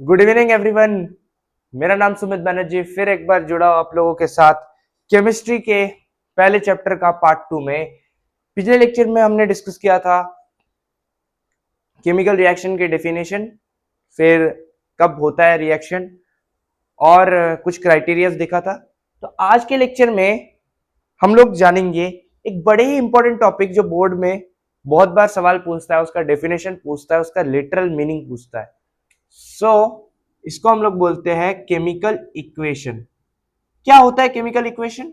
Good evening everyone. मेरा नाम सुमित बनर्जी फिर एक बार जुड़ा हूं आप लोगों के साथ केमिस्ट्री के पहले चैप्टर का पार्ट 2 में। पिछले लेक्चर में हमने डिस्कस किया था केमिकल रिएक्शन के डेफिनेशन, फिर कब होता है रिएक्शन और कुछ क्राइटेरियाज देखा था। तो आज के लेक्चर में हम लोग जानेंगे एक बड़े ही इंपॉर्टेंट टॉपिक जो बोर्ड में बहुत बार सवाल पूछता है, उसका डेफिनेशन पूछता है, उसका लिटरल मीनिंग पूछता है। इसको हम लोग बोलते हैं केमिकल इक्वेशन। क्या होता है केमिकल इक्वेशन?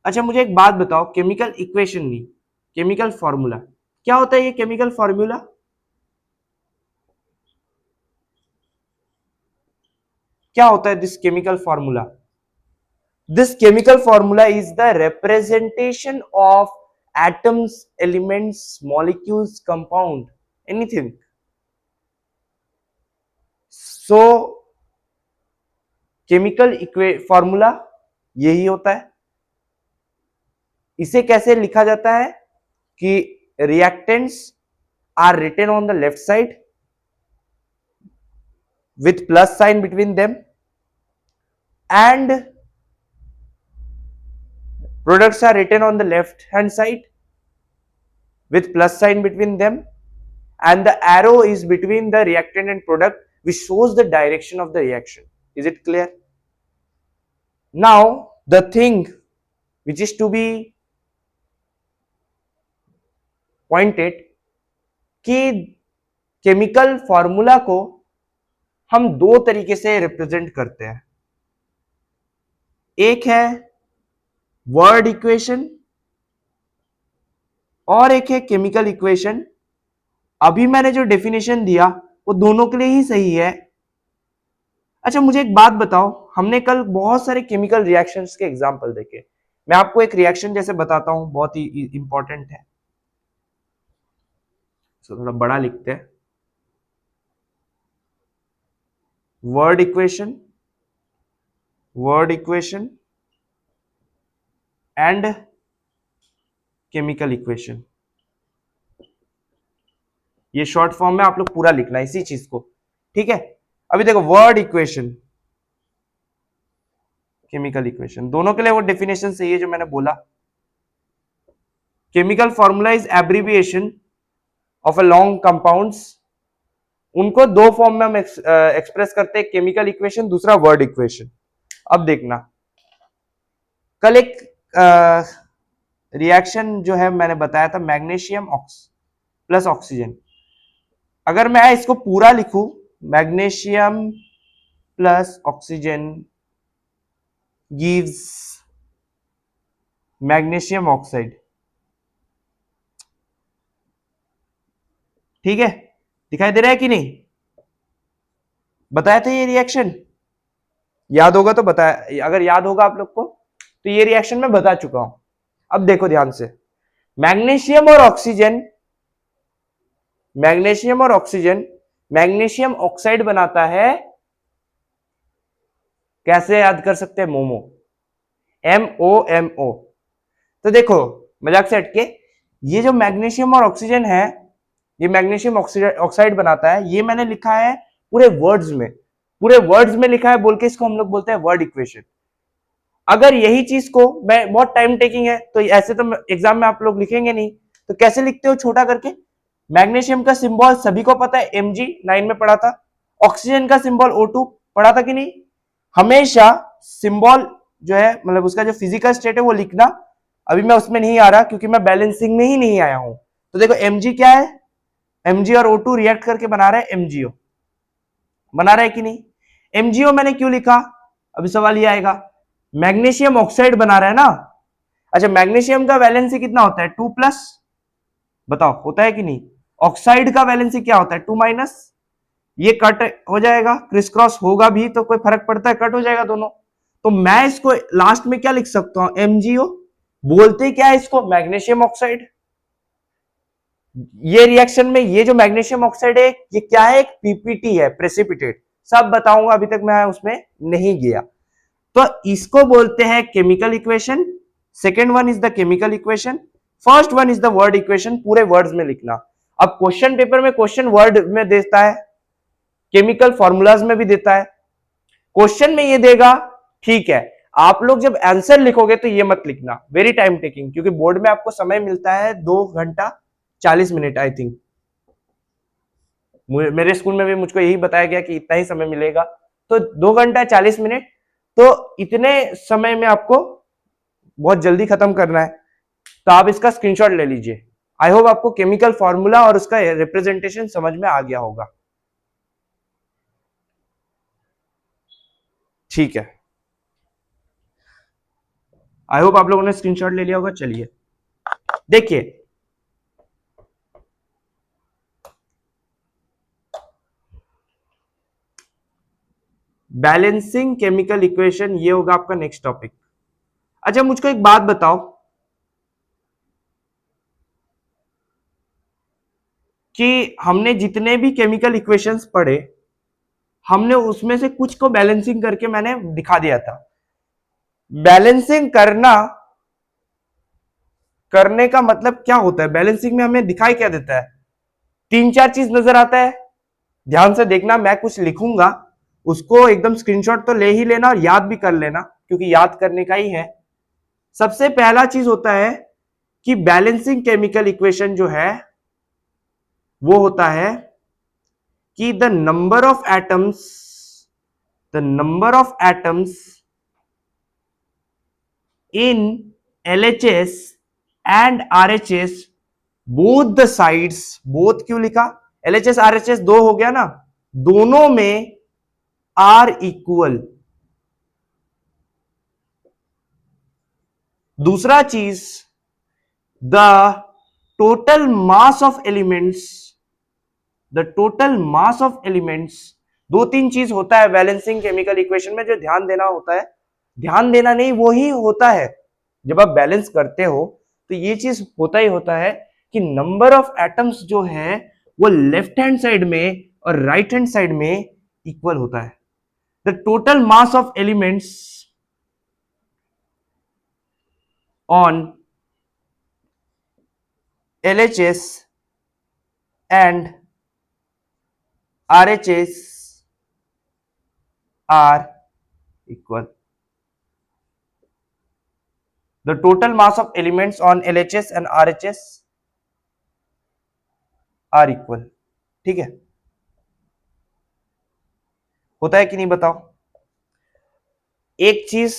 अच्छा, मुझे एक बात बताओ, केमिकल इक्वेशन नहीं, केमिकल फॉर्मूला क्या होता है? ये केमिकल फॉर्मूला क्या होता है? This chemical formula, this chemical formula is the representation of atoms, elements, molecules, compound, anything. So chemical formula यही होता है। इसे कैसे लिखा जाता है कि reactants are written on the left side with plus sign between them and products are written on the left hand side with plus sign between them, and the arrow is between the reactant and product which shows the direction of the reaction. Is it clear? Now the thing which is to be pointed कि chemical formula को हम दो तरीके से represent करते हैं। एक है वर्ड इक्वेशन और एक है केमिकल इक्वेशन। अभी मैंने जो डेफिनेशन दिया वो दोनों के लिए ही सही है। अच्छा, मुझे एक बात बताओ, हमने कल बहुत सारे केमिकल रिएक्शंस के एग्जांपल देखे। मैं आपको एक रिएक्शन जैसे बताता हूं, बहुत ही इंपॉर्टेंट है, तो थोड़ा बड़ा लिखते हैं। Word equation, word equation and chemical equation. ये शॉर्ट फॉर्म में आप लोग पूरा लिखना है इसी चीज को, ठीक है? अभी देखो, वर्ड इक्वेशन, केमिकल इक्वेशन, दोनों के लिए वो डेफिनेशन सही है जो मैंने बोला। Chemical formula is abbreviation of a long compounds. उनको दो फॉर्म में हम एक्सप्रेस करते हैं, केमिकल इक्वेशन, दूसरा वर्ड इक्वेशन। अब देखना, कल एक रिएक्शन जो है मैंने बताया था, मैग्नीशियम प्लस ऑक्सीजन। अगर मैं इसको पूरा लिखूं, magnesium plus oxygen gives magnesium oxide, ठीक है? दिखाई दे रहा है कि नहीं? बताया था ये रिएक्शन, याद होगा तो बताया, अगर याद होगा आप लोग को तो ये रिएक्शन मैं बता चुका हूं। अब देखो ध्यान से, मैग्नीशियम और ऑक्सीजन, मैग्नीशियम और ऑक्सीजन मैग्नीशियम ऑक्साइड बनाता है। कैसे याद कर सकते हैं? मोमो, MOMO। तो देखो, मजाक से हटके, ये जो मैग्नीशियम और ऑक्सीजन है, ये मैग्नीशियम ऑक्साइड बनाता है। ये मैंने लिखा है पूरे वर्ड्स में, पूरे वर्ड्स में लिखा है बोल के इसको हम लोग बोलते हैं वर्ड इक्वेशन। अगर यही चीज को मैं, बहुत टाइम टेकिंग है तो ऐसे तो एग्जाम में आप लोग लिखेंगे नहीं, तो कैसे लिखते हो छोटा करके? मैग्नीशियम का सिंबल सभी को पता है, Mg9 में पढ़ा था। ऑक्सीजन का सिंबल O2 पढ़ा था कि नहीं? हमेशा सिंबल जो है, मतलब उसका जो फिजिकल स्टेट है वो लिखना। अभी मैं उसमें नहीं आ रहा क्योंकि मैं बैलेंसिंग में ही नहीं आया हूं। तो देखो, Mg क्या है? Mg और O2 रिएक्ट करके बना रहा है MgO, बना रहा है कि नहीं? MgO मैंने क्यों लिखा? अभी सवाल ये आएगा, मैग्नीशियम ऑक्साइड बना रहा है ना। अच्छा, मैग्नीशियम का वैलेंसी कितना होता है? 2+। बताओ होता है कि नहीं? ऑक्साइड का वैलेंसी क्या होता है? 2-। ये कट हो जाएगा, क्रिस क्रॉस होगा भी तो कोई फर्क पड़ता है? कट हो जाएगा दोनों। तो मैं इसको लास्ट में क्या लिख सकता हूं? MgO। बोलते क्या है इसको? Magnesium oxide. ये रिएक्शन में ये जो मैग्नीशियम ऑक्साइड है, ये क्या है? एक पीपीटी है, प्रेसिपिटेट। सब बताऊंगा, अभी तक मैं उसमें नहीं गया। तो इसको बोलते हैं chemical equation. Second one is the chemical equation, first one is the word equation. पूरे वर्ड्स में लिखना। अब क्वेश्चन पेपर में क्वेश्चन वर्ड में देता है केमिकल फॉर्मूलाज में भी देता है, क्वेश्चन में ये देगा, ठीक है। आप लोग जब आंसर लिखोगे तो ये मत लिखना वेरी टाइम टेकिंग, क्योंकि बोर्ड में आपको समय मिलता है 2 घंटा 40 मिनट आई थिंक। मेरे स्कूल में भी मुझको यही बताया गया कि इतना ही समय मिलेगा, तो 2 घंटा 40 मिनट, तो इतने समय में आपको बहुत जल्दी खत्म करना है, तो आप इसका स्क्रीनशॉट ले लीजिए। आई होप आपको केमिकल फॉर्मूला और उसका रिप्रेजेंटेशन समझ में आ गया होगा, ठीक है। आई होप आप लोगों ने स्क्रीनशॉट ले लिया होगा। चलिए देखिए, बैलेंसिंग केमिकल इक्वेशन, ये होगा आपका नेक्स्ट टॉपिक। अच्छा मुझको एक बात बताओ कि हमने जितने भी केमिकल इक्वेशंस पढ़े, हमने उसमें से कुछ को बैलेंसिंग करके मैंने दिखा दिया था। बैलेंसिंग करने का मतलब क्या होता है? बैलेंसिंग में हमें दिखाई क्या देता है? 3-4 चीज नजर आता है, ध्यान से देखना। मैं कुछ लिखूंगा, उसको एकदम स्क्रीनशॉट तो ले ही लेना और याद भी कर लेना, क्योंकि याद करने का ही है। सबसे पहला चीज होता है कि बैलेंसिंग केमिकल इक्वेशन जो है वो होता है कि the number of atoms in LHS and RHS both the sides, both क्यों लिखा? LHS RHS दो हो गया ना, दोनों में आर इक्वल। दूसरा चीज, the total mass of elements, दो तीन चीज होता है बैलेंसिंग केमिकल इक्वेशन में जो ध्यान देना होता है। ध्यान देना नहीं, वो ही होता है जब आप बैलेंस करते हो तो ये चीज होता ही होता है कि नंबर ऑफ एटम्स जो है वो लेफ्ट हैंड साइड में और राइट हैंड साइड में इक्वल होता है। The total mass of elements on LHS and RHS are equal. The total mass of elements on LHS and RHS are equal. ठीक है, होता है कि नहीं बताओ? एक चीज,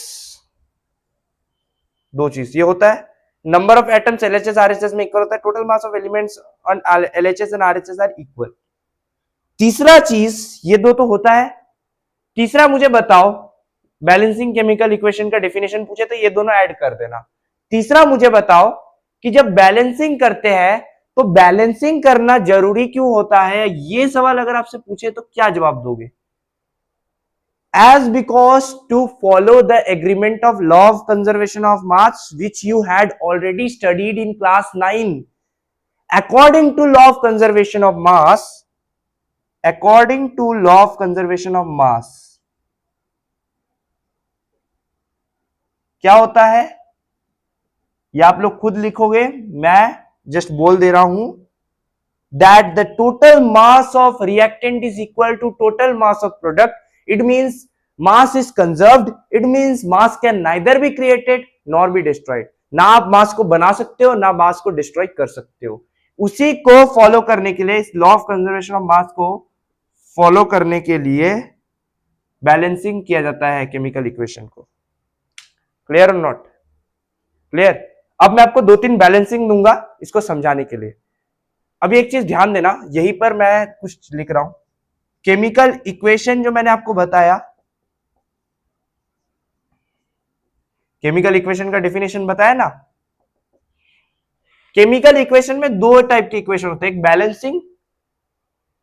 दो चीज, ये होता है number of atoms LHS RHS में इक्वल होता है, total mass of elements on LHS and RHS are equal. तीसरा चीज, ये दो तो होता है। तीसरा मुझे बताओ, बैलेंसिंग केमिकल इक्वेशन का डेफिनेशन पूछे तो ये दोनों ऐड कर देना। तीसरा मुझे बताओ कि जब बैलेंसिंग करते हैं तो बैलेंसिंग करना जरूरी क्यों होता है? ये सवाल अगर आपसे पूछे तो क्या जवाब दोगे? As because to follow the agreement of law of conservation of mass which you had already studied in class 9. According to law of conservation of mass, क्या होता है ये आप लोग खुद लिखोगे, मैं जस्ट बोल दे रहा हूं। That the total mass of reactant is equal to total mass of product. It means mass is conserved. It means mass can neither be created nor be destroyed. ना आप मास को बना सकते हो ना मास को डिस्ट्रॉय कर सकते हो। उसी को फॉलो करने के लिए, इस लॉ ऑफ कंजर्वेशन ऑफ मास को फॉलो करने के लिए बैलेंसिंग किया जाता है केमिकल इक्वेशन को। Clear or not clear? अब मैं आपको 2-3 बैलेंसिंग दूंगा इसको समझाने के लिए। अभी एक चीज ध्यान देना, यहीं पर मैं कुछ लिख रहा हूं। केमिकल इक्वेशन जो मैंने आपको बताया, केमिकल इक्वेशन का डेफिनेशन बताया ना। केमिकल इक्वेशन में दो टाइप के इक्वेशन होते हैं, एक बैलेंसिंग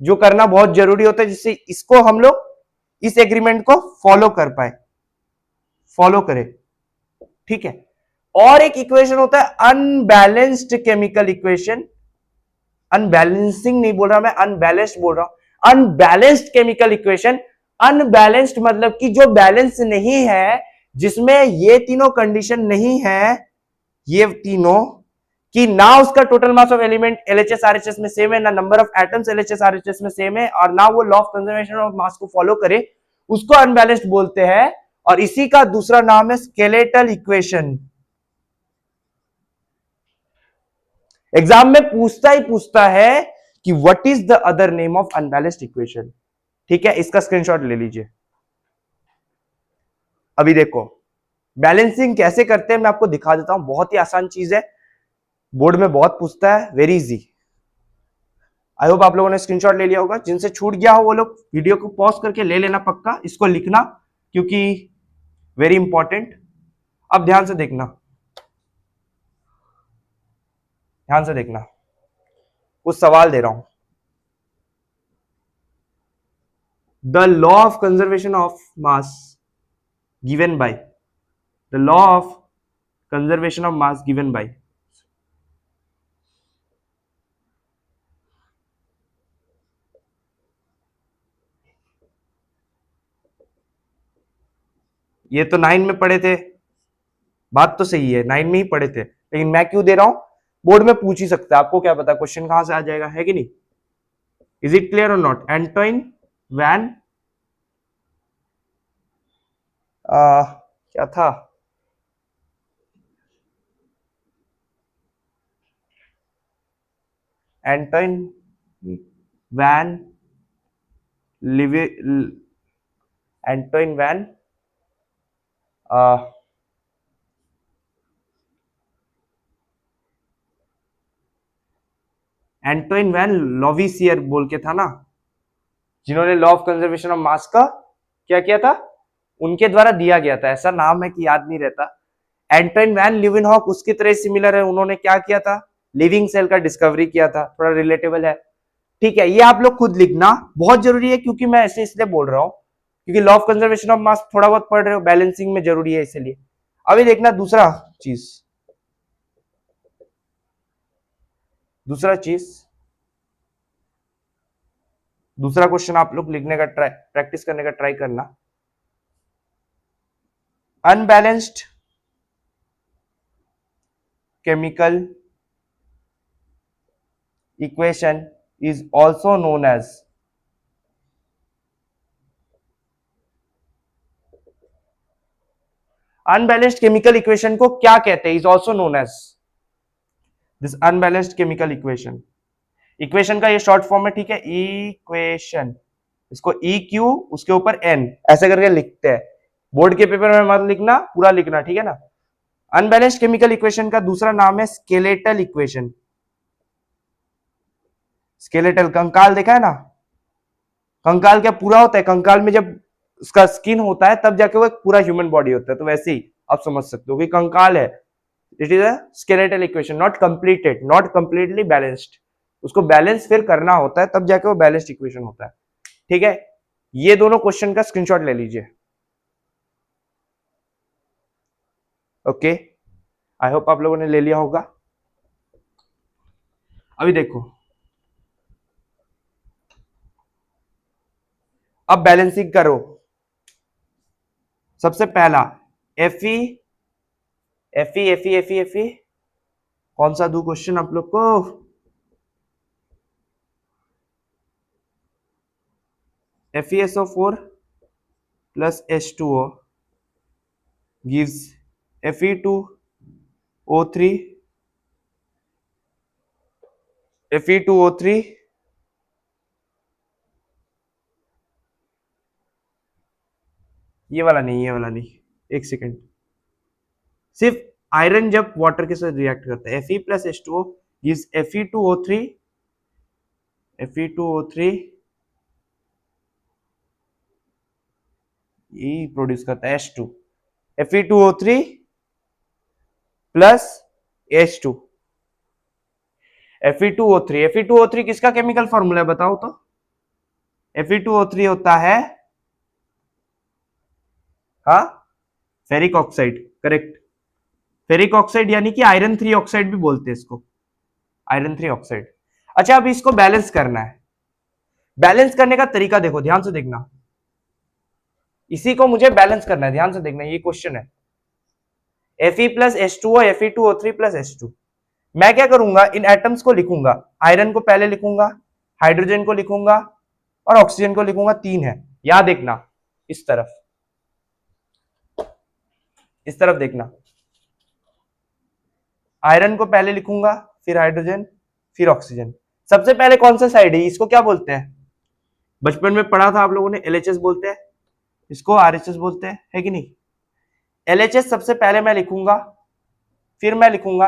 जो करना बहुत जरूरी होता है जिससे इसको हम लोग इस एग्रीमेंट को फॉलो कर पाए, फॉलो करें, ठीक है। और एक इक्वेशन होता है अनबैलेंस्ड केमिकल इक्वेशन। अनबैलेंसिंग नहीं बोल रहा मैं, अनबैलेंस्ड बोल रहा हूं। अनबैलेंस्ड केमिकल इक्वेशन, अनबैलेंस्ड मतलब कि जो बैलेंस नहीं है, जिसमें ये तीनों कंडीशन नहीं है, ये तीनों कि ना उसका total mass of element LHS RHS में सेम है, ना number of atoms LHS RHS में सेम है, और ना वो लॉ ऑफ कंजर्वेशन ऑफ मास को फॉलो करे, उसको अनबैलेंस्ड बोलते हैं। और इसी का दूसरा नाम है स्केलेटल इक्वेशन। एग्जाम में पूछता ही पूछता है कि what is the other name of unbalanced equation. ठीक है, इसका स्क्रीनशॉट ले लीजिए। अभी देखो बैलेंसिंग कैसे करते हैं, मैं आपको दिखा देता हूं। बहुत ही आसान चीज है, बोर्ड में बहुत पूछता है, वेरी इजी। आई होप आप लोगों ने स्क्रीनशॉट ले लिया होगा। जिनसे छूट गया हो वो लोग वीडियो को पॉज करके ले लेना पक्का, इसको लिखना, क्योंकि वेरी इंपॉर्टेंट। अब ध्यान से देखना, ध्यान से देखना, कुछ सवाल दे रहा हूं। The law of conservation of mass given by, the law of conservation of mass given by, ये तो 9 में पढ़े थे, बात तो सही है, 9 में ही पढ़े थे, लेकिन मैं क्यों दे रहा हूं, बोर्ड में पूछ ही सकता है, आपको क्या पता क्वेश्चन कहां से आ जाएगा, है कि नहीं। Is it clear or not. Antoine van क्या था, एंटोइन वैन लिवे, Antoine van Antoine van Lavoisier बोल के था ना, जिन्होंने law of conservation of mass का क्या किया था, उनके द्वारा दिया गया था। ऐसा नाम है कि याद नहीं रहता। एंटोइन वैन ल्यूवेनहॉक उसकी तरह सिमिलर है, उन्होंने क्या किया था, लिविंग सेल का डिस्कवरी किया था, थोड़ा रिलेटेबल है। ठीक है, ये आप लोग खुद लिखना, बहुत जरूरी है, क्योंकि मैं ऐसे इसलिए बोल रहा हूं क्योंकि लॉ ऑफ कंजर्वेशन ऑफ मास थोड़ा बहुत पढ़ रहे हो, बैलेंसिंग में जरूरी है इसलिए। अभी देखना दूसरा चीज, दूसरा चीज, दूसरा क्वेश्चन आप लोग लिखने का ट्राई, प्रैक्टिस करने का ट्राई करना। Unbalanced chemical equation is also known as unbalanced chemical equation को क्या कहते हैं, is also known as this unbalanced chemical equation. Equation का ये शॉर्ट फॉर्म है, ठीक है, इक्वेशन, इसको ई क्यू उसके ऊपर एन ऐसे करके लिखते हैं। बोर्ड के पेपर में मत लिखना, पूरा लिखना, ठीक है ना। अनबैलेंस्ड केमिकल इक्वेशन का दूसरा नाम है स्केलेटल इक्वेशन। स्केलेटल, कंकाल देखा है ना, कंकाल क्या पूरा होता है, कंकाल में जब उसका स्किन होता है तब जाके वो एक पूरा ह्यूमन बॉडी होता है, तो वैसे ही आप समझ सकते हो कि कंकाल है। It is a skeletal equation, not completed, not completely balanced, उसको बैलेंस फिर करना होता है तब जाके वो बैलेंस्ड इक्वेशन होता है। ठीक है, ये दोनों क्वेश्चन का स्क्रीनशॉट ले लीजिए। ओके, आई होप आप लोगों ने ले लिया होगा। अभी देखो, अब बैलेंसिंग करो। सबसे पहला FE, FE FE FE FE, कौन सा दू क्वेश्चन आप लोग को, FeSO4 plus H2O gives Fe2O3, Fe2O3 ये वाला नहीं, ये वाला नहीं, एक सेकेंड, सिर्फ आयरन जब वाटर के साथ रिएक्ट करता है, Fe plus H2O gives Fe2O3, Fe2O3 ये प्रोड्यूस करता है H2, Fe2O3 plus H2, Fe2O3, Fe2O3 किसका केमिकल फॉर्मूला है बताओ तो, Fe2O3 होता है, हाँ, ferric oxide, correct, ferric oxide यानी कि आयरन 3 ऑक्साइड भी बोलते हैं इसको, आयरन 3 ऑक्साइड। अच्छा, अब इसको बैलेंस करना है। बैलेंस करने का तरीका देखो, ध्यान से देखना, इसी को मुझे बैलेंस करना है, ध्यान से देखना, ये क्वेश्चन है। Fe plus H2O, Fe2O3 plus H2, मैं क्या करूंगा, इन एटम्स को लिखूंगा, आयरन को पहले लिखूंगा, हाइड्रोजन को लिखूंगा और ऑक्सीजन को लिखूंगा, 3 है। यहां देखना, इस तरफ, इस तरफ देखना, आयरन को पहले लिखूंगा, फिर हाइड्रोजन, फिर ऑक्सीजन। सबसे पहले कौन सा साइड है, इसको क्या बोलते हैं, बचपन में पढ़ा था आप लोगों ने, एलएचएस बोलते हैं, इसको आरएचएस बोलते हैं, है कि नहीं। एलएचएस सबसे पहले मैं लिखूंगा, फिर मैं लिखूंगा,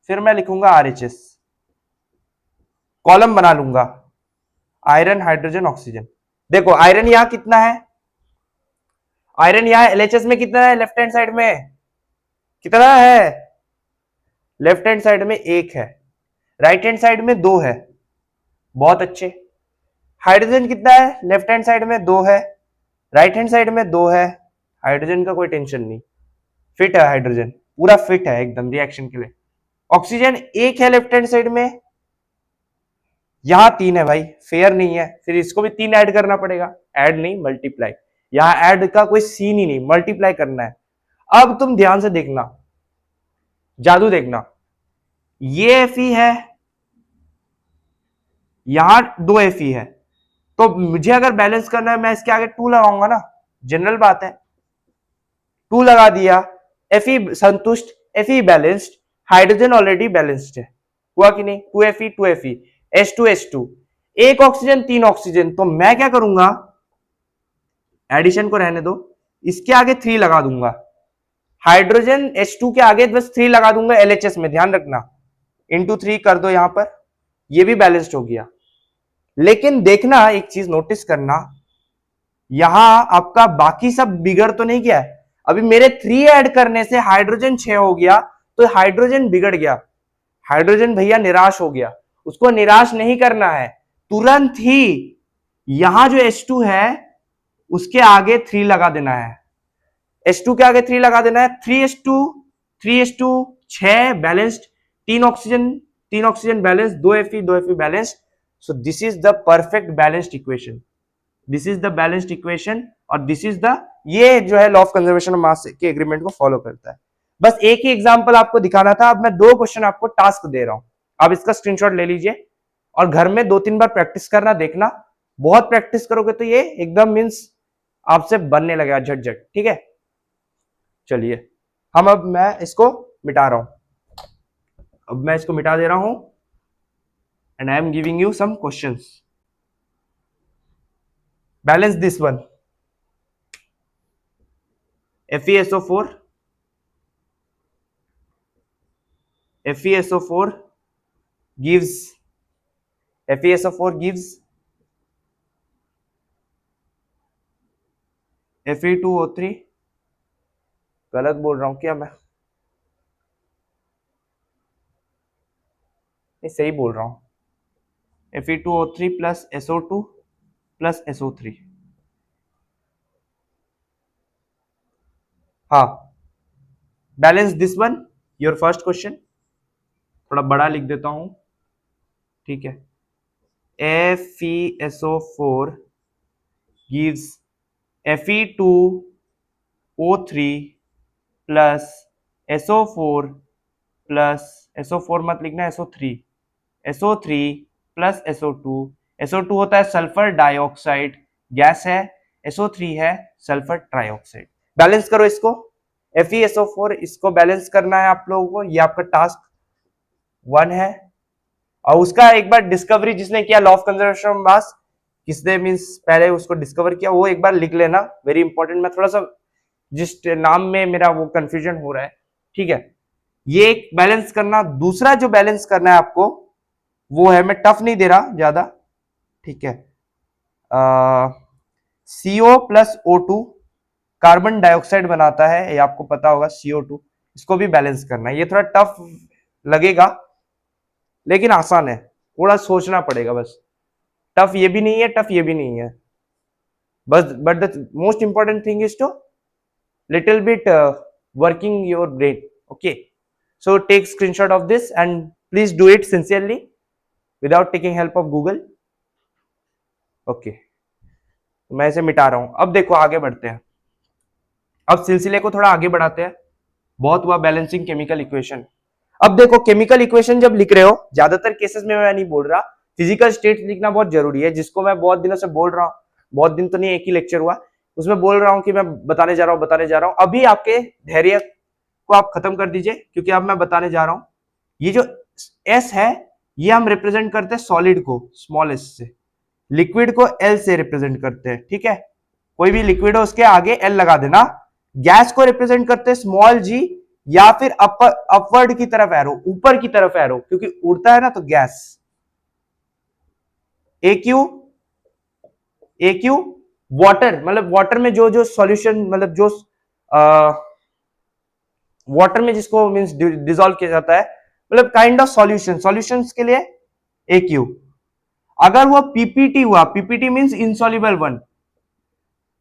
फिर मैं लिखूंगा आरएचएस, कॉलम बना लूंगा, आयरन, हाइड्रोजन, ऑक्सीजन। देखो आयरन यहां कितना है, आयरन यहां एलएचएस में कितना है, लेफ्ट हैंड साइड में कितना है, लेफ्ट हैंड साइड में 1 है, राइट हैंड साइड में 2 है, बहुत अच्छे। हाइड्रोजन कितना है, लेफ्ट हैंड साइड में 2 है, राइट हैंड साइड में 2 है, हाइड्रोजन का कोई टेंशन नहीं, फिट है हाइड्रोजन, पूरा फिट है एकदम रिएक्शन के लिए। ऑक्सीजन 1 है लेफ्ट हैंड साइड में, यहां 3 है भाई, फेयर नहीं है, फिर इसको भी 3 ऐड करना पड़ेगा, ऐड नहीं मल्टीप्लाई, यहां ऐड का कोई सीन ही नहीं, मल्टीप्लाई करना है। अब तुम ध्यान से देखना, जादू देखना, ये Fe है, यहां 2 Fe है, तो मुझे अगर बैलेंस करना है मैं इसके आगे 2 लगाऊंगा ना, जनरल बात है, 2 लगा दिया, Fe संतुष्ट, Fe balanced, hydrogen already balanced है, हुआ कि नहीं, 2Fe 2Fe, H2H2, 1 oxygen 3 oxygen, तो मैं क्या करूंगा, एडिशन को रहने दो, इसके आगे 3 लगा दूंगा, हाइड्रोजन H2 के आगे बस 3 लगा दूंगा LHS में, ध्यान रखना, इंटू 3 कर दो यहां पर, ये भी बैलेंस्ड हो गया। लेकिन देखना, एक चीज नोटिस करना, यहां आपका बाकी सब बिगड़ तो नहीं गया है, अभी मेरे 3 ऐड करने से हाइड्रोजन 6 हो गया, तो हाइड्रोजन बिगड़ गया, हाइड्रोजन भैया निराश हो गया, उसको निराश नहीं करना है, तुरंत ही यहां जो H2 है उसके आगे 3 लगा देना है, H2 के आगे 3 लगा देना है, 3H2 3H2 6 balanced, 3 oxygen balance, 2 Fe balanced, so this is the perfect balanced equation, this is the balanced equation, और दिस इज द, ये जो है लॉ ऑफ कंजर्वेशन ऑफ मास के एग्रीमेंट को फॉलो करता है। बस एक ही एग्जांपल आपको दिखाना था, अब मैं 2 क्वेश्चन आपको टास्क दे रहा हूं, आप इसका स्क्रीनशॉट ले लीजिए और घर में 2-3 बार प्रैक्टिस करना, देखना बहुत प्रैक्टिस करोगे तो ये एकदम मींस आपसे बनने लगेगा झट-झट, ठीक है। चलिए अब मैं इसको मिटा रहा हूं, अब मैं इसको मिटा दे रहा हूं, and I am giving you some questions. Balance this one, FeSO4 FeSO4 gives FeSO4 gives Fe2O3, गलत बोल रहा हूं क्या मैं, नहीं सही बोल रहा हूं, Fe2O3 plus SO2 plus SO3, हाँ, balance this one, your first question, थोड़ा बड़ा लिख देता हूं, ठीक है, FeSO4 gives Fe2O3 plus SO4 plus SO4 मत लिखना, SO3 प्लस SO2 होता है सल्फर डाइऑक्साइड, गैस है, SO3 है सल्फर ट्राइऑक्साइड। बैलेंस करो इसको, FeSO4 इसको बैलेंस करना है आप लोगों को, ये आपका टास्क 1 है, और उसका एक बार डिस्कवरी जिसने किया लॉ ऑफ कंजर्वेशन ऑफ मास, किसने मींस पहले उसको डिस्कवर किया, वो एक बार लिख लेना, वेरी इंपॉर्टेंट, मैं थोड़ा सा जिस नाम में मेरा वो कंफ्यूजन हो रहा है, ठीक है। ये एक बैलेंस करना, दूसरा जो बैलेंस करना है आपको वो है, मैं टफ नहीं दे रहा ज्यादा, ठीक है, CO plus O2 carbon dioxide बनाता है, ये आपको पता होगा, CO2, इसको भी बैलेंस करना है, ये थोड़ा टफ लगेगा लेकिन आसान है, थोड़ा सोचना पड़ेगा बस, टफ ये भी नहीं है, टफ ये भी नहीं है, बस but the most important thing is to little bit working your brain, okay, so take screenshot of this and please do it sincerely without taking help of Google, okay, तो मैं इसे मिटा रहा हूं। अब देखो आगे बढ़ते हैं, अब सिलसिले को थोड़ा आगे बढ़ाते हैं, बहुत हुआ बैलेंसिंग केमिकल इक्वेशन, अब देखो केमिकल इक्वेशन जब लिख रहे हो, ज्यादातर केसेस में मैं नहीं बोल रहा, फिजिकल स्टेट लिखना बहुत जरूरी है, जिसको मैं बहुत दिनों से बोल रहा हूँ, बहुत दिन तो नहीं, एक ही लेक्चर हुआ उसमें बोल रहा हूँ कि मैं बताने जा रहा हूँ। अभी आपके धैर्य को आप खत्म कर दीजिए, क्योंकि अब मैं बताने जा रहा हूं। ये जो एस है ये हम रिप्रेजेंट करते हैं सॉलिड को स्मॉल एस से, लिक्विड को एल से रिप्रेजेंट करते हैं, ठीक है। कोई भी लिक्विड हो उसके आगे एल लगा देना। गैस को रिप्रेजेंट करते हैं स्मॉल जी, या फिर अपवर्ड की तरफ एरो, ऊपर की तरफ एरो, क्योंकि उड़ता है ना तो गैस। एक्यू, एक्यू वाटर, मतलब वाटर में जो जो सॉल्यूशन, मतलब जो वाटर में जिसको मींस डिसॉल्व किया जाता है, मतलब काइंड ऑफ सॉल्यूशन, सॉल्यूशंस के लिए एक्यू। अगर वो पीपीटी हुआ, पीपीटी मींस इनसॉल्युबल वन,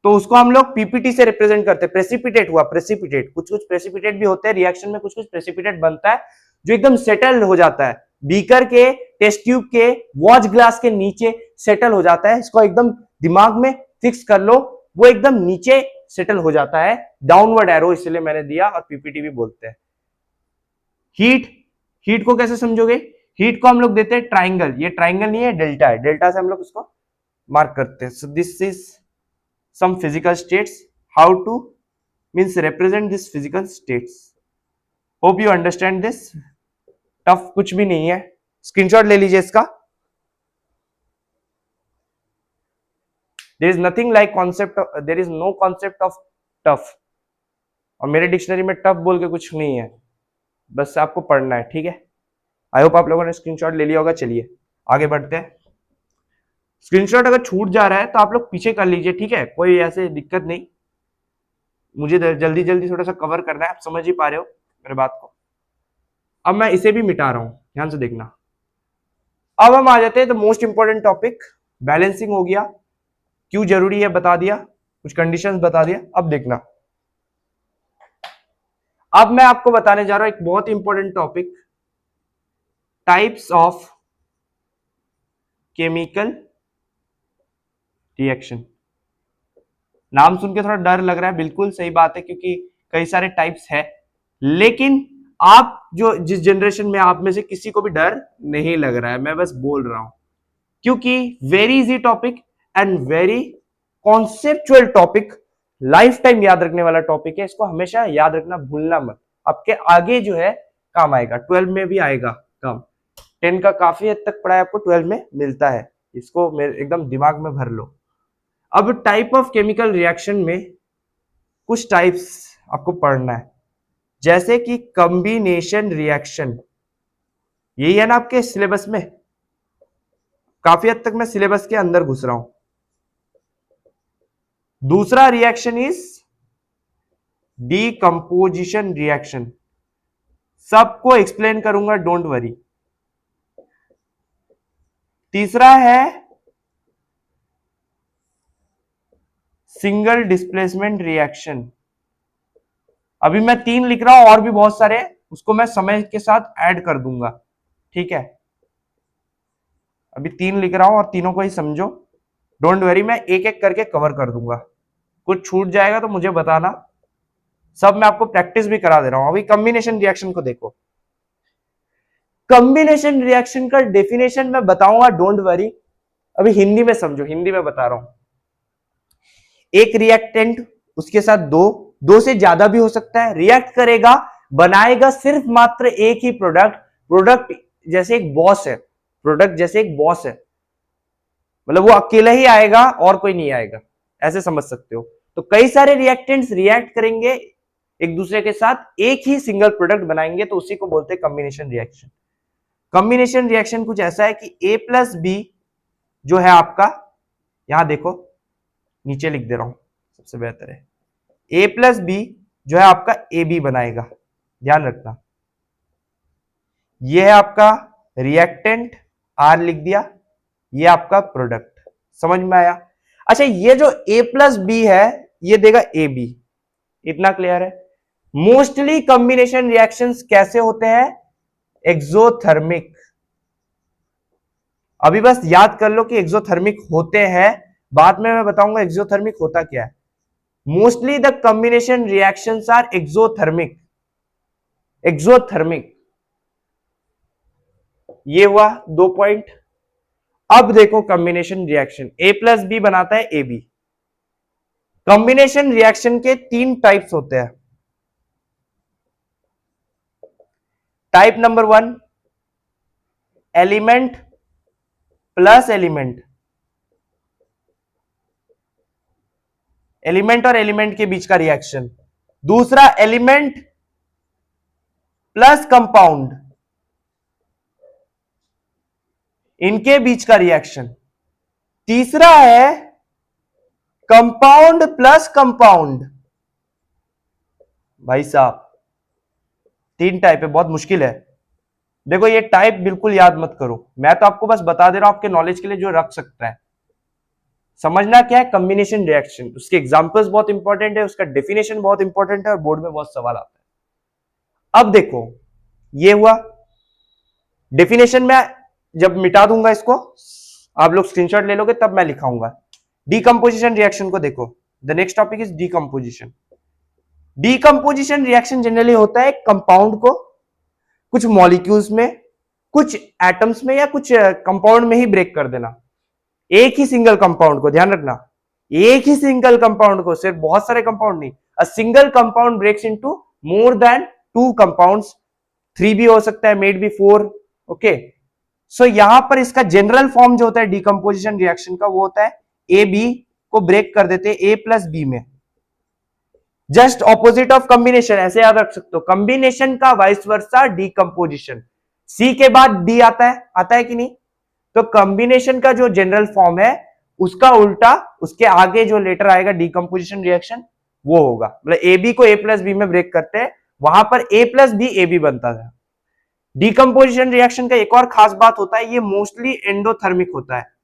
तो उसको हम लोग पीपीटी से रिप्रेजेंट करते हैं। प्रेसिपिटेट हुआ, प्रेसिपिटेट, कुछ कुछ प्रेसिपिटेट भी होते हैं रिएक्शन में, कुछ कुछ प्रेसिपिटेट बनता है जो एकदम सेटल हो जाता है, बीकर के, टेस्ट ट्यूब के, वॉच ग्लास के नीचे सेटल हो जाता है। इसको एकदम दिमाग में फिक्स कर लो, वो एकदम नीचे सेटल हो जाता है, डाउनवर्ड एरो इसलिए मैंने दिया, और पीपीटी भी बोलते हैं। हीट, हीट को कैसे समझोगे? हीट को हम लोग देते हैं ट्राइंगल, ये ट्राइंगल नहीं है, डेल्टा है, डेल्टा से हम लोग उसको मार्क करते हैं। So this is some physical states, how to means represent this physical states. Hope you understand this. Tough कुछ भी नहीं है, स्क्रीनशॉट ले लीजिए इसका। There is nothing like concept, there is no concept of tough, और मेरे डिक्शनरी में टफ बोल के कुछ नहीं है, बस आपको पढ़ना है, ठीक है। आई होप आप लोगों ने स्क्रीनशॉट ले लिया होगा। चलिए आगे बढ़ते हैं। स्क्रीनशॉट अगर छूट जा रहा है तो आप लोग पीछे कर लीजिए, ठीक है, कोई ऐसे दिक्कत नहीं, मुझे जल्दी जल्दी थोड़ा सा कवर करना है, आप समझ ही पा रहे हो मेरे बात को। अब मैं इसे भी मिटा रहा हूं, ध्यान से देखना। अब हम आ जाते हैं the most important topic, balancing हो गया, क्यों जरूरी है बता दिया, कुछ कंडीशंस बता दिया। अब देखना, अब मैं आपको बताने जा रहा हूं एक बहुत important topic, types of chemical reaction. नाम सुन के थोड़ा डर लग रहा है, बिल्कुल सही बात है, क्योंकि कई सारे टाइप्स है, लेकिन आप जो जिस जनरेशन में, आप में से किसी को भी डर नहीं लग रहा है, मैं बस बोल रहा हूं, क्योंकि very easy topic and very conceptual topic, life time याद रखने वाला टॉपिक है। इसको हमेशा याद रखना, भूलना मत, आपके आगे जो है काम आएगा, 12 में भी आएगा काम। 10 का काफी हद तक पढ़ाई आपको 12 में मिलता है, इसको एकदम दिमाग में भर लो। अब टाइप ऑफ केमिकल रिएक्शन में कुछ टाइप्स आपको पढ़ना है, जैसे कि कॉम्बिनेशन रिएक्शन, यही है ना आपके सिलेबस में, काफी हद तक मैं सिलेबस के अंदर घुस रहा हूं। दूसरा रिएक्शन इज डीकंपोजिशन रिएक्शन, सबको एक्सप्लेन करूंगा, डोंट वरी। तीसरा है सिंगल डिस्प्लेसमेंट रिएक्शन, अभी मैं 3 लिख रहा हूं, और भी बहुत सारे, उसको मैं समय के साथ ऐड कर दूंगा, ठीक है। अभी 3 लिख रहा हूं और तीनों को ही समझो, डोंट वरी, मैं एक एक करके कवर कर दूंगा, कुछ छूट जाएगा तो मुझे बताना, सब मैं आपको प्रैक्टिस भी करा दे रहा हूं। अभी कॉम्बिनेशन रिएक्शन को देखो, कॉम्बिनेशन रिएक्शन का डेफिनेशन मैं बताऊंगा, डोंट वरी, अभी हिंदी में समझो, हिंदी में बता रहा हूं। एक रिएक्टेंट, उसके साथ दो से ज्यादा भी हो सकता है, रिएक्ट करेगा, बनाएगा सिर्फ मात्र एक ही प्रोडक्ट, प्रोडक्ट जैसे एक बॉस है, प्रोडक्ट जैसे एक बॉस है, मतलब वो अकेला ही आएगा और कोई नहीं आएगा, ऐसे समझ सकते हो। तो कई सारे रिएक्टेंट्स रिएक्ट करेंगे एक दूसरे के साथ, एक ही सिंगल प्रोडक्ट बनाएंगे, तो उसी को बोलते हैं कॉम्बिनेशन रिएक्शन। कॉम्बिनेशन रिएक्शन कुछ ऐसा है कि A प्लस बी जो है आपका, यहां देखो नीचे लिख दे रहा हूं, सबसे बेहतर है, A प्लस बी जो है आपका AB बनाएगा, ध्यान रखना। ये है आपका रिएक्टेंट, R लिख दिया, ये आपका प्रोडक्ट, समझ में आया? अच्छा, ये जो A प्लस बी है ये देगा AB, इतना क्लियर है? मोस्टली कॉम्बिनेशन रिएक्शंस कैसे होते हैं? एक्सोथर्मिक। अभी बस याद कर लो कि एक्सोथर्मिक होते हैं, बाद में मैं बताऊंगा एक्सोथर्मिक होता क्या है। Mostly the combination reactions are exothermic, exothermic. ये हुआ 2 पॉइंट। अब देखो combination reaction, A plus B बनाता है ए बी। कॉम्बिनेशन रिएक्शन के 3 टाइप्स होते हैं। Type number 1, element plus element, element और एलिमेंट के बीच का रिएक्शन। दूसरा एलिमेंट प्लस कंपाउंड, इनके बीच का रिएक्शन। तीसरा है कंपाउंड प्लस कंपाउंड। भाई साहब 3 टाइप है, बहुत मुश्किल है। देखो ये टाइप बिल्कुल याद मत करो, मैं तो आपको बस बता दे रहा हूं आपके नॉलेज के लिए जो रख सकता है। समझना क्या है कॉम्बिनेशन रिएक्शन, उसके एग्जांपल्स बहुत इंपॉर्टेंट है, उसका डेफिनेशन बहुत इंपॉर्टेंट है और बोर्ड में बहुत सवाल आता है। अब देखो ये हुआ डेफिनेशन में, जब मिटा दूंगा इसको आप लोग स्क्रीनशॉट ले लोगे तब मैं लिखाऊंगा। डीकंपोजिशन रिएक्शन को देखो, the next topic is decomposition. Decomposition reaction generally होता है कंपाउंड को कुछ मॉलिक्यूल्स में, कुछ एटम्स में या कुछ कंपाउंड में ही ब्रेक कर देना। एक ही सिंगल कंपाउंड को, ध्यान रखना, एक ही सिंगल कंपाउंड को, सिर्फ बहुत सारे कंपाउंड नहीं। A single compound breaks into more than 2 compounds, 3 भी हो सकता है, मेड बी 4। ओके, सो यहां पर इसका जनरल फॉर्म जो होता है डीकंपोजिशन रिएक्शन का वो होता है ए बी को ब्रेक कर देते हैं ए प्लस बी में। जस्ट ऑपोजिट ऑफ कॉम्बिनेशन, ऐसे याद रख सकते हो, कॉम्बिनेशन का वाइस वर्सा डीकंपोजिशन। सी के बाद डी आता है कि नहीं? तो कॉम्बिनेशन का जो जनरल फॉर्म है उसका उल्टा उसके आगे जो लेटर आएगा डीकंपोजिशन रिएक्शन वो होगा। मतलब ए बी को ए प्लस बी में ब्रेक करते हैं, वहां पर ए प्लस बी ए बी बनता था। डीकंपोजिशन रिएक्शन का एक और खास बात होता है, ये मोस्टली एंडोथर्मिक होता है।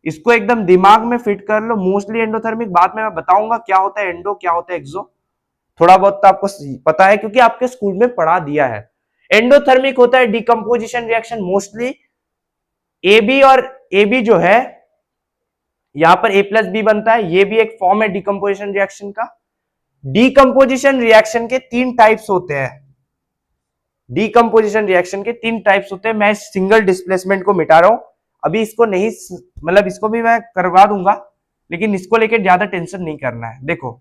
इसको एकदम दिमाग में फिट कर लो, मोस्टली एंडोथर्मिक। बाद में मैं बताऊंगा क्या होता है एंडो, क्या होता है एक्सो, थोड़ा बहुत तो आपको पता है क्योंकि आपके स्कूल में पढ़ा दिया है। एंडोथर्मिक होता है decomposition reaction mostly. A B और ए बी जो है यहां पर ए प्लस बी बनता है, ये भी एक फॉर्म है डीकंपोजिशन रिएक्शन का। डीकंपोजिशन रिएक्शन के 3 टाइप्स होते हैं। डीकंपोजिशन रिएक्शन के 3 टाइप्स होते हैं। मैं सिंगल डिस्प्लेसमेंट को मिटा रहा हूं अभी, इसको नहीं, मतलब इसको भी मैं करवा दूंगा, लेकिन इसको लेकर ज्यादा टेंशन नहीं करना है। देखो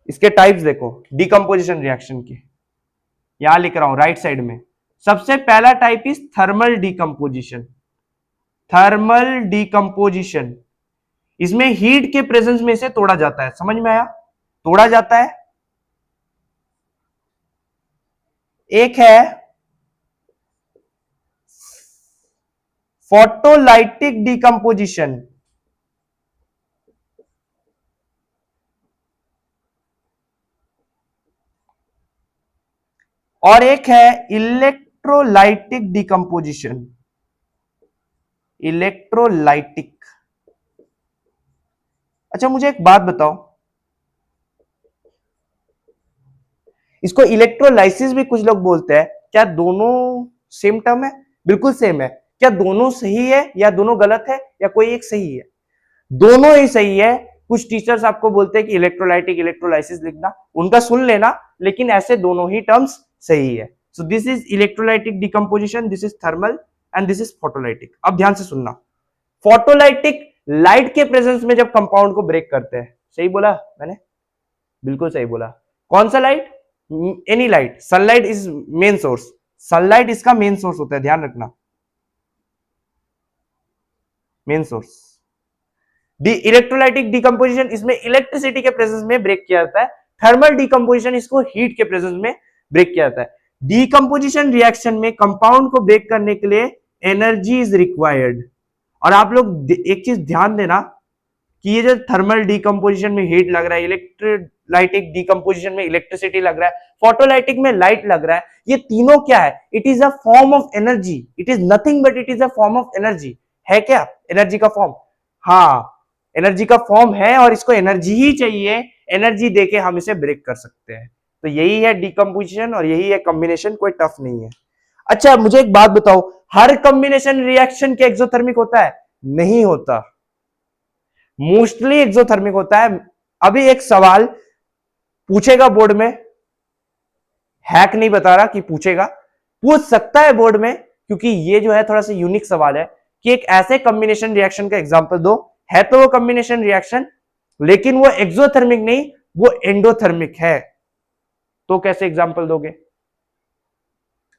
इसके टाइप्स देखो डीकंपोजिशन रिएक्शन के, यहां लिख रहा हूं राइट साइड में। सबसे पहला type is thermal decomposition. Thermal decomposition, इसमें हीट के प्रेजेंस में इसे तोड़ा जाता है। समझ में आया? तोड़ा जाता है। एक है फोटोलाइटिक डीकंपोजिशन, और एक है इलेक्ट्रोलाइटिक डीकंपोजिशन। इलेक्ट्रोलाइटिक। अच्छा मुझे एक बात बताओ, इसको इलेक्ट्रोलाइसिस भी कुछ लोग बोलते हैं, क्या दोनों सेम टर्म है? बिल्कुल सेम है। क्या दोनों सही है या दोनों गलत है या कोई एक सही है? दोनों ही सही है। कुछ टीचर्स आपको बोलते हैं कि इलेक्ट्रोलाइटिक इलेक्ट्रोलाइसिस लिखना, उनका सुन लेना, लेकिन ऐसे दोनों ही टर्म्स सही है। सो this is electrolytic decomposition, this is thermal and this is photolytic. अब ध्यान से सुनना, फोटोलाइटिक लाइट के प्रेजेंस में जब कंपाउंड को ब्रेक करते हैं। सही बोला मैंने? बिल्कुल सही बोला। कौन सा light? Any light. Sunlight is main source, sunlight इसका मेन सोर्स होता है, ध्यान रखना, मेन सोर्स। दी इलेक्ट्रोलाइटिक डिकम्पोजिशन, इसमें इलेक्ट्रिसिटी के प्रेजेंस में ब्रेक किया जाता है। थर्मल डिकम्पोजिशन, इसको हीट के प्रेजेंस में ब्रेक किया जाता है। डिकम्पोजिशन रिएक्शन में कंपाउंड को ब्रेक करने के लिए एनर्जी इज रिक्वायर्ड। और आप लोग एक चीज ध्यान देना कि ये जो थर्मल डिकम्पोजिशन में हीट लग रहा है, इलेक्ट्रोलाइटिक डिकम्पोजिशन में इलेक्ट्रिसिटी लग रहा है, फोटोलाइटिक में लाइट लग रहा है, ये तीनों क्या है? It is a form of energy. It is nothing but it is a form of energy. है क्या एनर्जी का फॉर्म? हाँ, एनर्जी का फॉर्म है और इसको एनर्जी ही चाहिए, एनर्जी देके हम इसे ब्रेक कर सकते हैं। तो यही है डिकम्पोजिशन और यही है कॉम्बिनेशन, कोई टफ नहीं है। अच्छा मुझे एक बात बताओ, हर कॉम्बिनेशन रिएक्शन के एक्सोथर्मिक होता है? नहीं होता, मोस्टली एक्सोथर्मिक होता है। अभी एक सवाल पूछेगा बोर्ड में, हैक नहीं बता रहा कि पूछेगा, पूछ सकता है बोर्ड में, क्योंकि ये जो है थोड़ा सा यूनिक सवाल है कि एक ऐसे कॉम्बिनेशन रिएक्शन का एग्जांपल दो, है तो वो कॉम्बिनेशन रिएक्शन लेकिन वो एक्सोथर्मिक नहीं, वो एंडोथर्मिक है, तो कैसे एग्जांपल दोगे?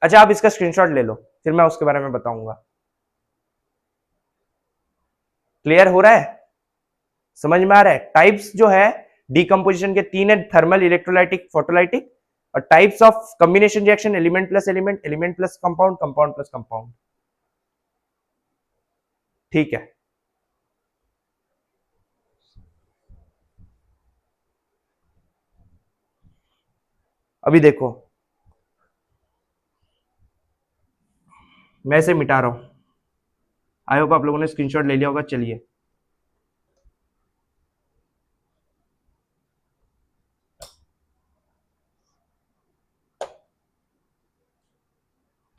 अच्छा आप इसका स्क्रीनशॉट ले लो, फिर मैं उसके बारे में बताऊंगा। क्लियर हो रहा है, समझ में आ रहा है? टाइप्स जो है डीकंपोजिशन के तीन है, थर्मल, इलेक्ट्रोलाइटिक, फोटोलाइटिक, और types of combination reaction element plus element, element plus compound, compound plus compound. ठीक है, अभी देखो मैं इसे मिटा रहा हूं, आई होप आप लोगों ने स्क्रीनशॉट ले लिया होगा। चलिए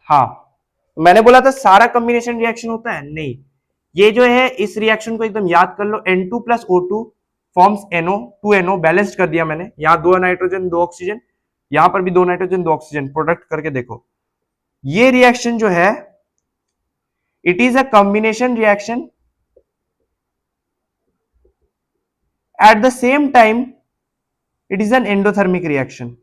हाँ, मैंने बोला था सारा कॉम्बिनेशन रिएक्शन होता है, नहीं, ये जो है इस रिएक्शन को एकदम याद कर लो, N2 plus O2 forms NO, 2NO balance कर दिया मैंने, यहां दो नाइट्रोजन दो ऑक्सीजन, यहां पर भी दो नाइट्रोजन दो ऑक्सीजन, प्रोडक्ट करके देखो, ये रिएक्शन जो है it is a combination reaction, at the same time it is an endothermic reaction.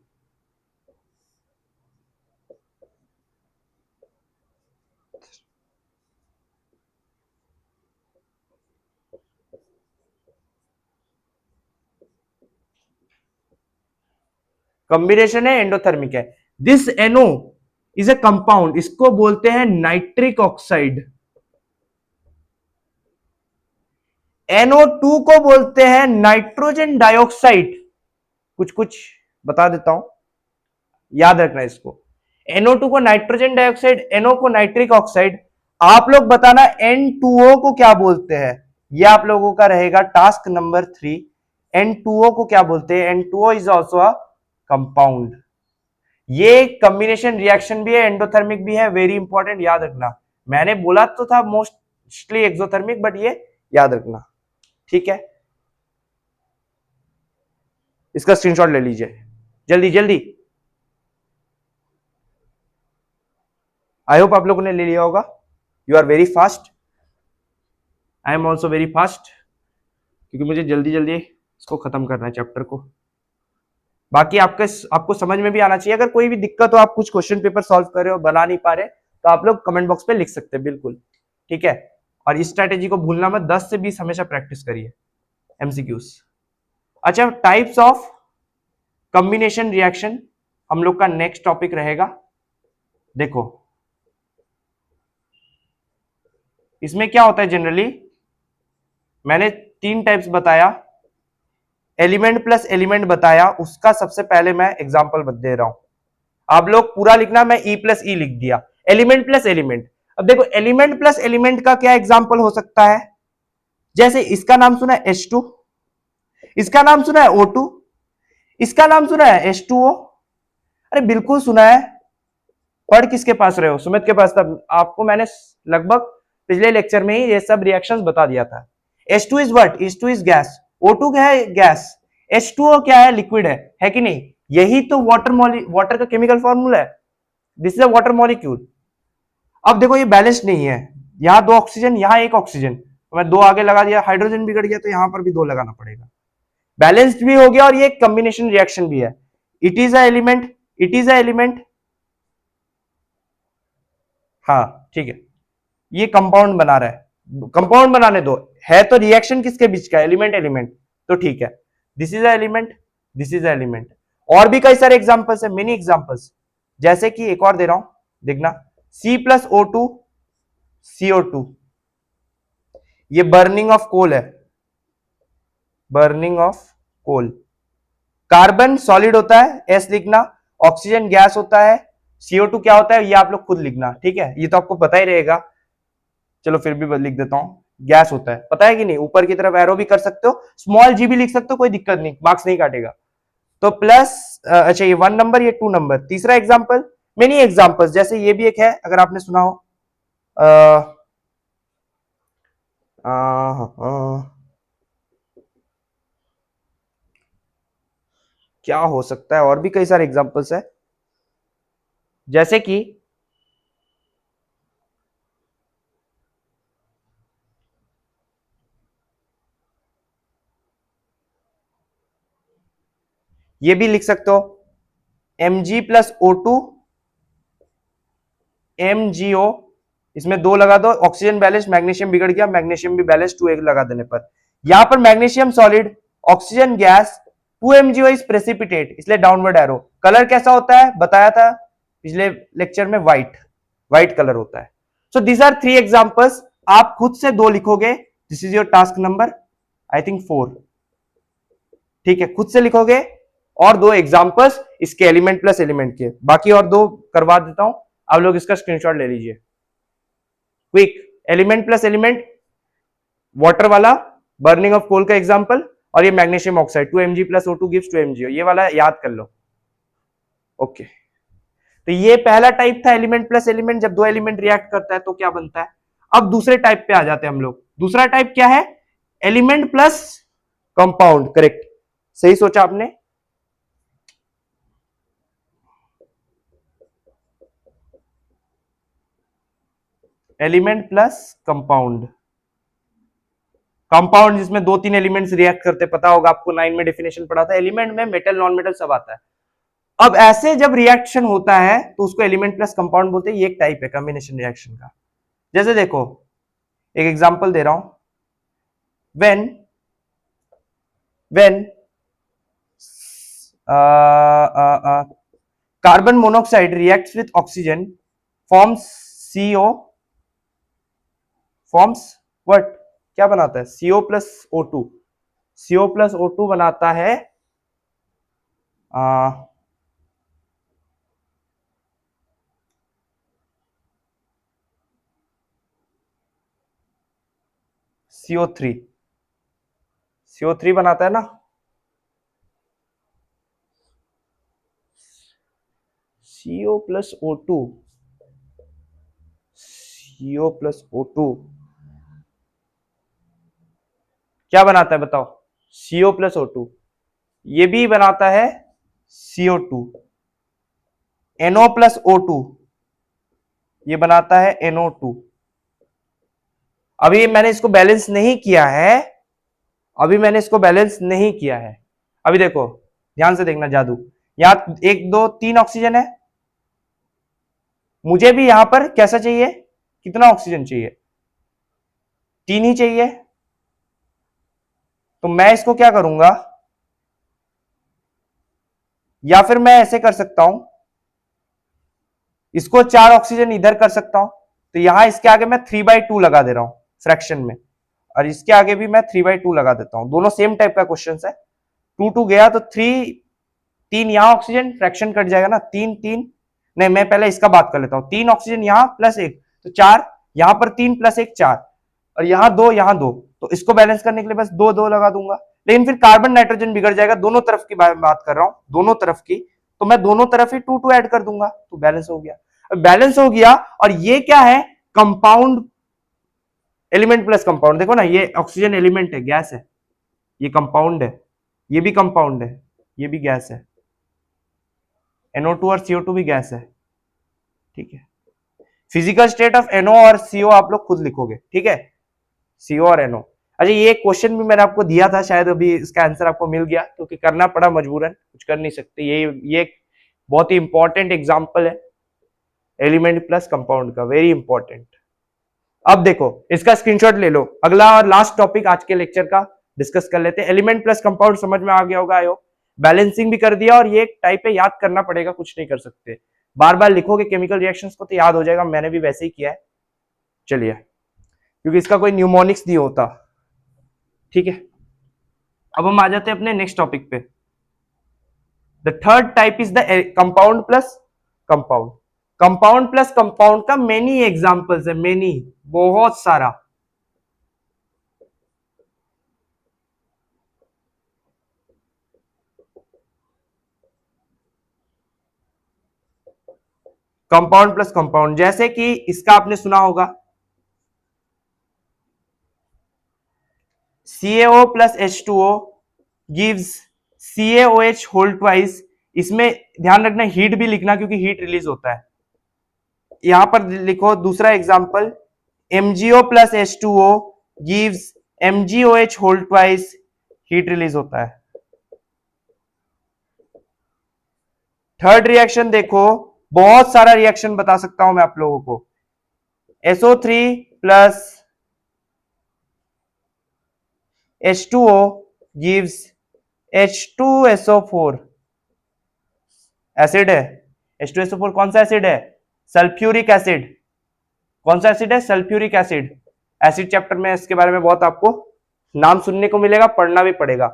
Combination है, एंडोथर्मिक है। This NO is a compound, इसको बोलते हैं नाइट्रिक ऑक्साइड। NO2 को बोलते हैं नाइट्रोजन डाइऑक्साइड। कुछ कुछ बता देता हूं, याद रखना इसको। NO2 को नाइट्रोजन डाइऑक्साइड, NO को नाइट्रिक ऑक्साइड। आप लोग बताना N2O को क्या बोलते हैं, ये आप लोगों का रहेगा टास्क नंबर 3। N2O को क्या बोलते हैं? N2O is also a compound. ये कॉम्बिनेशन रिएक्शन भी है, एंडोथर्मिक भी है, वेरी इंपॉर्टेंट, याद रखना। मैंने बोला तो था मोस्टली एक्सोथर्मिक, बट ये याद रखना, ठीक है? इसका स्क्रीनशॉट ले लीजिए जल्दी जल्दी। आई होप आप लोगों ने ले लिया होगा। You are very fast, I am also very fast, क्योंकि मुझे जल्दी जल्दी इसको खत्म करना है चैप्टर को। बाकी आपको समझ में भी आना चाहिए। अगर कोई भी दिक्कत हो, आप कुछ क्वेश्चन पेपर सॉल्व कर रहे हो, बना नहीं पा रहे, तो आप लोग कमेंट बॉक्स पे लिख सकते हैं, बिल्कुल ठीक है। और इस स्ट्रैटेजी को भूलना मत, 10 से 20 हमेशा प्रैक्टिस करिए एमसीक्यूज। अच्छा, टाइप्स ऑफ कॉम्बिनेशन रिएक्शन हम लोग का नेक्स्ट टॉपिक रहेगा। देखो इसमें क्या होता है जनरली, मैंने तीन टाइप्स बताया, एलिमेंट प्लस एलिमेंट बताया, उसका सबसे पहले मैं एग्जांपल दे रहा हूं। आप लोग पूरा लिखना, मैं E प्लस ई लिख दिया, एलिमेंट प्लस एलिमेंट। अब देखो एलिमेंट प्लस एलिमेंट का क्या एग्जांपल हो सकता है, जैसे इसका नाम सुना है H2, इसका नाम सुना है O2, इसका नाम सुना है H2O। अरे बिल्कुल सुना है, पढ़ किसके पास रहे हो? सुमित के पास। तब आपको मैंने लगभग पिछले लेक्चर में ही ये सब रिएक्शंस बता दिया था। H2 is what? H2 is gas, O2 क्या है? गैस, H2O क्या है? लिक्विड है कि नहीं? यही तो वाटर का केमिकल फॉर्मूला है, this is a water molecule. अब देखो ये बैलेंस नहीं है, यहां दो ऑक्सीजन, यहां एक ऑक्सीजन, तो मैं दो आगे लगा दिया, हाइड्रोजन बिगड़ गया, तो यहां पर भी दो लगाना पड़ेगा। बैलेंस्ड भी हो गया और ये कॉम्बिनेशन रिएक्शन भी है। It is a element, it is a element, हाँ ठीक है। ये कंपाउंड बना रहा है, कंपाउंड बनाने दो, है तो रिएक्शन किसके बीच का? एलिमेंट एलिमेंट, तो ठीक है। This is a element, this is a element. और भी कई सारे एग्जांपल्स है, मेनी एग्जांपल्स, जैसे कि एक और दे रहा हूं, देखना, C प्लस O2 CO2, ये बर्निंग ऑफ कोल है, burning of coal. Carbon solid होता है, S लिखना, ऑक्सीजन गैस होता है, CO2 क्या होता है ये आप लोग खुद लिखना, ठीक है? ये तो आपको पता ही रहेगा, चलो फिर भी लिख देता हूं, गैस होता है, पता है कि नहीं? ऊपर की तरफ एरो भी कर सकते हो, स्मॉल जी भी लिख सकते हो, कोई दिक्कत नहीं, मार्क्स नहीं काटेगा। तो प्लस, अच्छा ये 1 नंबर, ये 2 नंबर। तीसरा एग्जांपल, मेनी एग्जांपल्स, जैसे ये भी एक है, अगर आपने सुना हो, क्या हो सकता है, और भी कई सारे एग्जांपल्स है, जैसे कि ये भी लिख सकते हो Mg प्लस O2 MgO, इसमें दो लगा दो, ऑक्सीजन बैलेंस, मैग्नीशियम बिगड़ गया, मैग्नीशियम भी बैलेंस 2 एक लगा देने पर। यहां पर magnesium solid, oxygen gas, 2 MgO is precipitate, इसलिए डाउनवर्ड एरो। कलर कैसा होता है बताया था पिछले लेक्चर में, व्हाइट, व्हाइट कलर होता है। सो दीज आर 3 एग्जांपल्स, आप खुद से 2 लिखोगे, this is your task number I think 4, ठीक है, खुद से लिखोगे, और 2 एग्जांपल्स इसके एलिमेंट प्लस एलिमेंट के, बाकी और 2 करवा देता हूं, आप लोग इसका स्क्रीनशॉट ले लीजिए quick. Element plus element, water वाला, बर्निंग ऑफ कोल का एग्जांपल, और ये magnesium oxide 2 Mg plus O2 gives 2 MgO, ये वाला याद कर लो। ओके, तो ये पहला टाइप था एलिमेंट प्लस एलिमेंट, जब 2 एलिमेंट रिएक्ट करता है तो क्या बनता है। अब दूसरे टाइप पे आ जाते हैं हम लोग। दूसरा टाइप क्या है, एलिमेंट प्लस कंपाउंड, करेक्ट, सही सोचा आपने। एलिमेंट प्लस कंपाउंड, कंपाउंड जिसमें 2-3 एलिमेंट्स रिएक्ट करते, पता होगा आपको, 9 में डेफिनेशन पढ़ा था। एलिमेंट में मेटल नॉन मेटल सब आता है। अब ऐसे जब रिएक्शन होता है तो उसको एलिमेंट प्लस कंपाउंड बोलते हैं। ये एक टाइप है कॉम्बिनेशन रिएक्शन का। जैसे देखो, एक एग्जांपल दे रहा हूं, when when carbon monoxide reacts with oxygen forms CO, forms what, क्या बनाता है, CO plus O2, CO plus O2 बनाता है CO3, CO3 बनाता है ना, CO plus O2, CO plus O2 क्या बनाता है बताओ, CO प्लस O2, ये भी बनाता है CO2, NO प्लस O2 ये बनाता है NO2। अभी मैंने इसको बैलेंस नहीं किया है, अभी मैंने इसको बैलेंस नहीं किया है। अभी देखो, ध्यान से देखना जादू, यहां 1 2 3 ऑक्सीजन है, मुझे भी यहां पर कैसा चाहिए, कितना ऑक्सीजन चाहिए, 3 ही चाहिए। तो मैं इसको क्या करूंगा, या फिर मैं ऐसे कर सकता हूं, इसको 4 ऑक्सीजन इधर कर सकता हूं, तो यहां इसके आगे मैं 3/2 लगा दे रहा हूं फ्रैक्शन में, और इसके आगे भी मैं 3/2 लगा देता हूं। दोनों सेम टाइप का क्वेश्चन है। 2 गया तो 3 यहां ऑक्सीजन, फ्रैक्शन कट जाएगा ना, 3 नहीं, मैं पहले इसका बात कर लेता हूं, 3 ऑक्सीजन यहां प्लस 1 तो 4, यहां पर 3 प्लस 1 4, और यहां 2 यहां 2, तो इसको बैलेंस करने के लिए बस 2 2 लगा दूंगा। लेकिन फिर कार्बन नाइट्रोजन बिगड़ जाएगा, दोनों तरफ की बात कर रहा हूं, दोनों तरफ की, तो मैं दोनों तरफ ही 2 ऐड कर दूंगा, तो बैलेंस हो गया। बैलेंस हो गया, और ये क्या है, कंपाउंड, एलिमेंट प्लस कंपाउंड। देखो ना, ये ऑक्सीजन एलिमेंट है, गैस है, ये कंपाउंड है, ये भी कंपाउंड है, ये भी गैस है, NO2 और CO2 भी गैस है, ठीक है। फिजिकल स्टेट ऑफ NO और CO आप लोग खुद लिखोगे, ठीक है, CO और NO। अच्छा, ये क्वेश्चन भी मैंने आपको दिया था, शायद अभी इसका आंसर आपको मिल गया, क्योंकि करना पड़ा मजबूरन, कुछ कर नहीं सकते। ये बहुत ही इंपॉर्टेंट एग्जांपल है एलिमेंट प्लस कंपाउंड का, वेरी इंपॉर्टेंट। अब देखो, इसका स्क्रीनशॉट ले लो, अगला और लास्ट टॉपिक आज के लेक्चर का डिस्कस कर लेते हैं। एलिमेंट प्लस कंपाउंड समझ में आ गया होगा, आयो बैलेंसिंग भी कर दिया, और ये एक टाइप है, याद करना पड़ेगा, कुछ नहीं कर सकते, बार बार लिखोगे केमिकल रिएक्शंस को तो याद हो जाएगा, मैंने भी वैसे ही किया है। चलिए, क्योंकि इसका कोई न्यूमोनिक्स नहीं होता, ठीक है। अब हम आ जाते हैं अपने नेक्स्ट टॉपिक पे। The third type is the compound plus compound. Compound plus compound का मेनी एग्जांपल्स है, मेनी, बहुत सारा। कंपाउंड प्लस कंपाउंड, जैसे कि इसका आपने सुना होगा, CaO plus H2O gives CaOH whole twice. इसमें ध्यान रखना, हीट भी लिखना, क्योंकि हीट रिलीज होता है, यहां पर लिखो दूसरा example, MgO plus H2O gives MgOH whole twice, heat release होता है। थर्ड रिएक्शन देखो, बहुत सारा रिएक्शन बता सकता हूं मैं आप लोगों को। SO3 plus H2O gives H2SO4, acid है। H2SO4 कौन सा एसिड है? Sulphuric acid. कौन सा एसिड है? Sulphuric acid. एसिड चैप्टर में इसके बारे में बहुत आपको नाम सुनने को मिलेगा, पढ़ना भी पड़ेगा।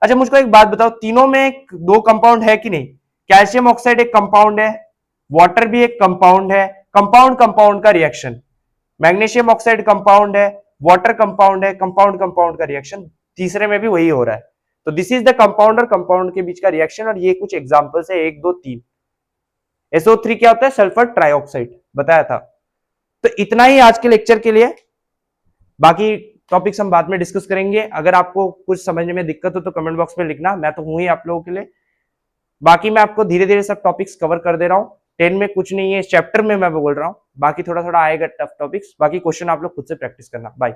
अच्छा मुझको एक बात बताओ, तीनों में दो कंपाउंड है कि नहीं? कैल्शियम ऑक्साइड एक कंपाउंड है, वाटर भी एक कंपाउंड है, कंपाउंड कंपाउंड का रिएक्शन। मैग्नीशियम ऑक्साइड कंपाउंड है, वाटर कंपाउंड है, कंपाउंड कंपाउंड का रिएक्शन। तीसरे में भी वही हो रहा है। तो दिस इज द कंपाउंड और कंपाउंड के बीच का रिएक्शन, और ये कुछ एग्जांपल्स है, 1 2 3। SO3 क्या होता है? सल्फर ट्राइऑक्साइड, बताया था। तो इतना ही आज के लेक्चर के लिए, बाकी टॉपिक्स हम बाद में डिस्कस करेंगे। अगर आपको कुछ समझने में दिक्कत हो तो कमेंट बॉक्स में लिखना, मैं तो हूं ही आप लोगों के लिए। बाकी मैं आपको धीरे धीरे सब टॉपिक्स कवर कर दे रहा हूं। 10 में कुछ नहीं है, इस चैप्टर में मैं बोल रहा हूं, बाकी थोड़ा थोड़ा आएगा टफ टॉपिक्स। बाकी क्वेश्चन आप लोग खुद से प्रैक्टिस करना। बाय।